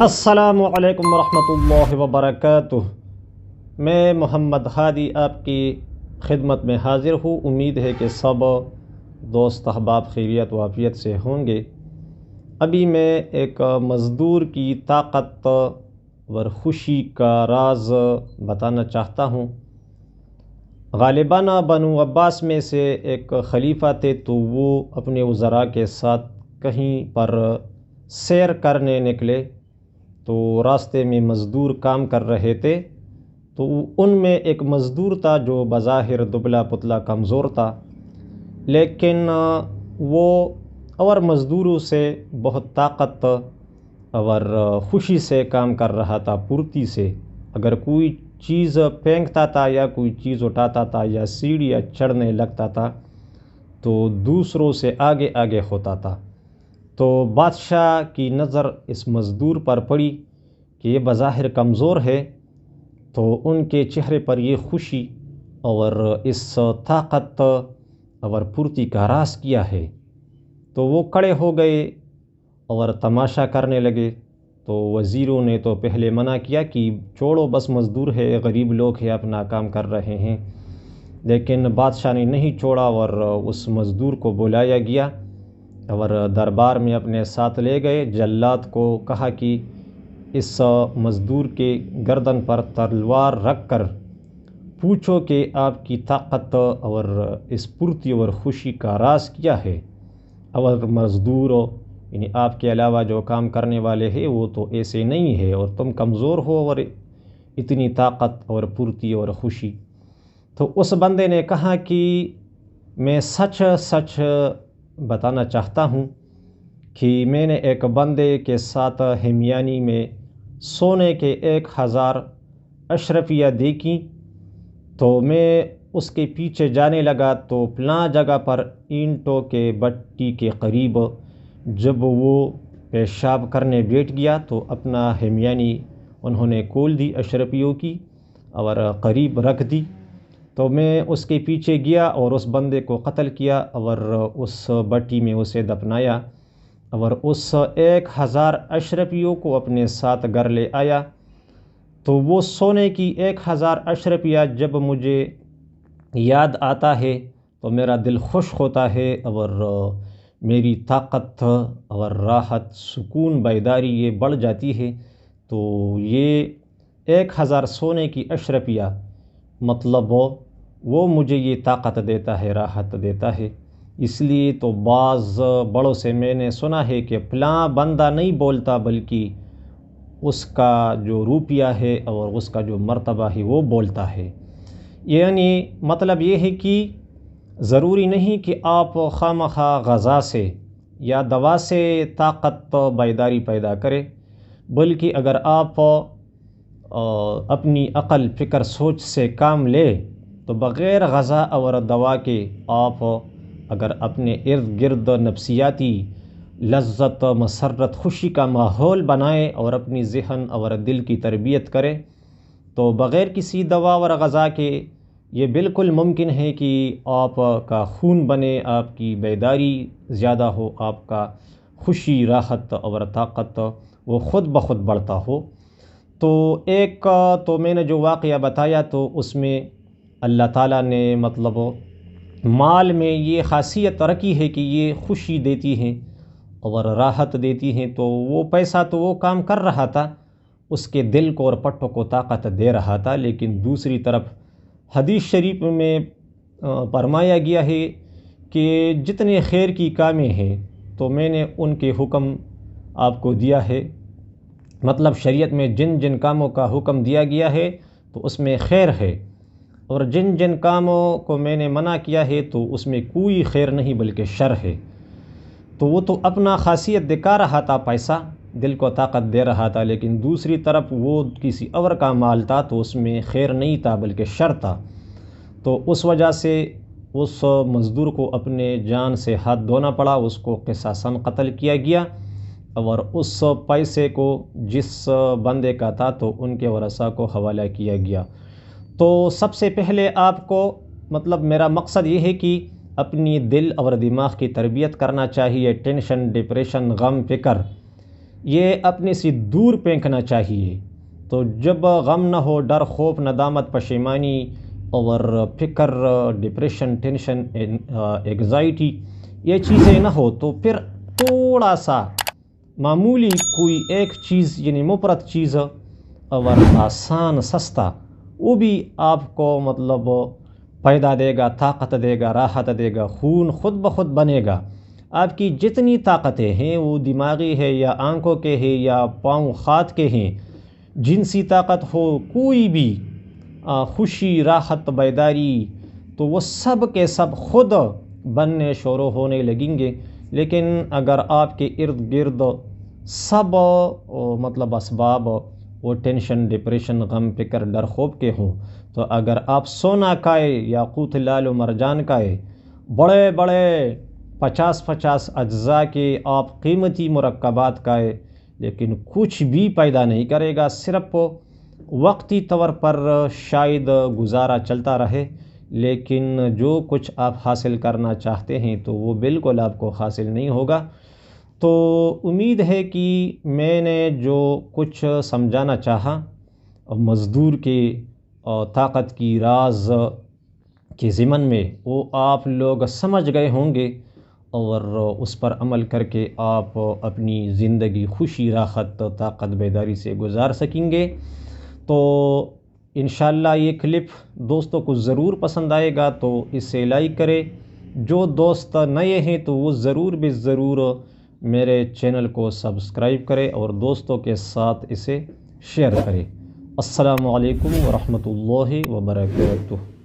السلام علیکم ورحمۃ اللہ وبرکاتہ۔ میں محمد ہادی آپ کی خدمت میں حاضر ہوں۔ امید ہے کہ سب دوست احباب خیریت و عافیت سے ہوں گے۔ ابھی میں ایک مزدور کی طاقت اور خوشی کا راز بتانا چاہتا ہوں۔ غالباً بنو عباس میں سے ایک خلیفہ تھے، تو وہ اپنے وزراء کے ساتھ کہیں پر سیر کرنے نکلے، تو راستے میں مزدور کام کر رہے تھے۔ تو ان میں ایک مزدور تھا جو بظاہر دبلا پتلا کمزور تھا، لیکن وہ اور مزدوروں سے بہت طاقت اور خوشی سے کام کر رہا تھا، پھرتی سے۔ اگر کوئی چیز پھینکتا تھا یا کوئی چیز اٹھاتا تھا یا سیڑھیاں چڑھنے لگتا تھا تو دوسروں سے آگے آگے ہوتا تھا۔ تو بادشاہ کی نظر اس مزدور پر پڑی کہ یہ بظاہر کمزور ہے، تو ان کے چہرے پر یہ خوشی اور اس طاقت اور پھرتی کا راز کیا ہے۔ تو وہ کھڑے ہو گئے اور تماشا کرنے لگے۔ تو وزیروں نے تو پہلے منع کیا کہ چھوڑو، بس مزدور ہے، غریب لوگ ہیں، اپنا کام کر رہے ہیں، لیکن بادشاہ نے نہیں چھوڑا اور اس مزدور کو بلایا گیا اور دربار میں اپنے ساتھ لے گئے۔ جلاد کو کہا کہ اس مزدور کے گردن پر تلوار رکھ کر پوچھو کہ آپ کی طاقت اور اس پھرتی اور خوشی کا راز کیا ہے، اور مزدور یعنی آپ کے علاوہ جو کام کرنے والے ہیں وہ تو ایسے نہیں ہے، اور تم کمزور ہو اور اتنی طاقت اور پھرتی اور خوشی۔ تو اس بندے نے کہا کہ میں سچ سچ بتانا چاہتا ہوں کہ میں نے ایک بندے کے ساتھ ہمیانی میں سونے کے 1000 اشرفیہ دیکھی، تو میں اس کے پیچھے جانے لگا، تو فلاں جگہ پر اینٹوں کے بٹی کے قریب جب وہ پیشاب کرنے بیٹھ گیا تو اپنا ہمیانی انہوں نے کھول دی اشرفیوں کی اور قریب رکھ دی۔ تو میں اس کے پیچھے گیا اور اس بندے کو قتل کیا اور اس بٹی میں اسے دفنایا، اور اس 1000 اشرفیوں کو اپنے ساتھ گھر لے آیا۔ تو وہ سونے کی 1000 اشرفیہ جب مجھے یاد آتا ہے تو میرا دل خوش ہوتا ہے، اور میری طاقت اور راحت، سکون، بیداری یہ بڑھ جاتی ہے۔ تو یہ 1000 سونے کی اشرفیہ مطلب وہ مجھے یہ طاقت دیتا ہے، راحت دیتا ہے۔ اس لیے تو بعض بڑوں سے میں نے سنا ہے کہ فلاں بندہ نہیں بولتا، بلکہ اس کا جو روپیہ ہے اور اس کا جو مرتبہ ہے وہ بولتا ہے۔ یعنی مطلب یہ ہے کہ ضروری نہیں کہ آپ خواہ غذا سے یا دوا سے طاقت بیداری پیدا کرے، بلکہ اگر آپ اپنی عقل، فکر، سوچ سے کام لے تو بغیر غذا اور دوا کے آپ اگر اپنے ارد گرد نفسیاتی لذت، مسرت، خوشی کا ماحول بنائے اور اپنی ذہن اور دل کی تربیت کرے، تو بغیر کسی دوا اور غذا کے یہ بالکل ممکن ہے کہ آپ کا خون بنے، آپ کی بیداری زیادہ ہو، آپ کا خوشی، راحت اور طاقت وہ خود بخود بڑھتا ہو۔ تو ایک تو میں نے جو واقعہ بتایا تو اس میں اللہ تعالیٰ نے مطلب مال میں یہ خاصیت رکھی ہے کہ یہ خوشی دیتی ہیں اور راحت دیتی ہیں۔ تو وہ پیسہ تو وہ کام کر رہا تھا، اس کے دل کو اور پٹھوں کو طاقت دے رہا تھا، لیکن دوسری طرف حدیث شریف میں فرمایا گیا ہے کہ جتنے خیر کی کامیں ہیں تو میں نے ان کے حکم آپ کو دیا ہے۔ مطلب شریعت میں جن جن کاموں کا حکم دیا گیا ہے تو اس میں خیر ہے، اور جن جن کاموں کو میں نے منع کیا ہے تو اس میں کوئی خیر نہیں بلکہ شر ہے۔ تو وہ تو اپنا خاصیت دکھا رہا تھا، پیسہ دل کو طاقت دے رہا تھا، لیکن دوسری طرف وہ کسی اور کا مال تھا تو اس میں خیر نہیں تھا بلکہ شر تھا۔ تو اس وجہ سے اس مزدور کو اپنے جان سے ہاتھ دھونا پڑا، اس کو قصاصاً قتل کیا گیا، اور اس پیسے کو جس بندے کا تھا تو ان کے ورثاء کو حوالہ کیا گیا۔ تو سب سے پہلے آپ کو مطلب میرا مقصد یہ ہے کہ اپنی دل اور دماغ کی تربیت کرنا چاہیے۔ ٹینشن، ڈپریشن، غم، فکر یہ اپنے سے دور پھینکنا چاہیے۔ تو جب غم نہ ہو، ڈر، خوف، ندامت، پشیمانی اور فکر، ڈپریشن، ٹینشن، ایگزائٹی، یہ چیزیں نہ ہو، تو پھر تھوڑا سا معمولی کوئی ایک چیز یعنی مفرط چیز اور آسان سستا، وہ بھی آپ کو مطلب پیدا دے گا، طاقت دے گا، راحت دے گا، خون خود بخود بنے گا۔ آپ کی جتنی طاقتیں ہیں، وہ دماغی ہے یا آنکھوں کے ہیں یا پاؤں ہاتھ کے ہیں، جنسی طاقت ہو، کوئی بھی خوشی، راحت، بیداری، تو وہ سب کے سب خود بننے شروع ہونے لگیں گے۔ لیکن اگر آپ کے ارد گرد سب مطلب اسباب وہ ٹینشن، ڈپریشن، غم، فکر، ڈر، خوف کے ہوں، تو اگر آپ سونا کھائے، یاقوت، لعل و مرجان کھائے، بڑے بڑے 50 اجزاء کے آپ قیمتی مرکبات کھائے، لیکن کچھ بھی پیدا نہیں کرے گا، صرف وقتی طور پر شاید گزارا چلتا رہے، لیکن جو کچھ آپ حاصل کرنا چاہتے ہیں تو وہ بالکل آپ کو حاصل نہیں ہوگا۔ تو امید ہے کہ میں نے جو کچھ سمجھانا چاہا مزدور کے طاقت کی راز کے ضمن میں، وہ آپ لوگ سمجھ گئے ہوں گے، اور اس پر عمل کر کے آپ اپنی زندگی خوشی، راحت، طاقت، بیداری سے گزار سکیں گے۔ تو انشاءاللہ یہ کلپ دوستوں کو ضرور پسند آئے گا، تو اسے لائک کرے۔ جو دوست نئے ہیں تو وہ ضرور ضرور میرے چینل کو سبسکرائب کرے اور دوستوں کے ساتھ اسے شیئر کرے۔ السلام علیکم ورحمۃ اللہ وبرکاتہ۔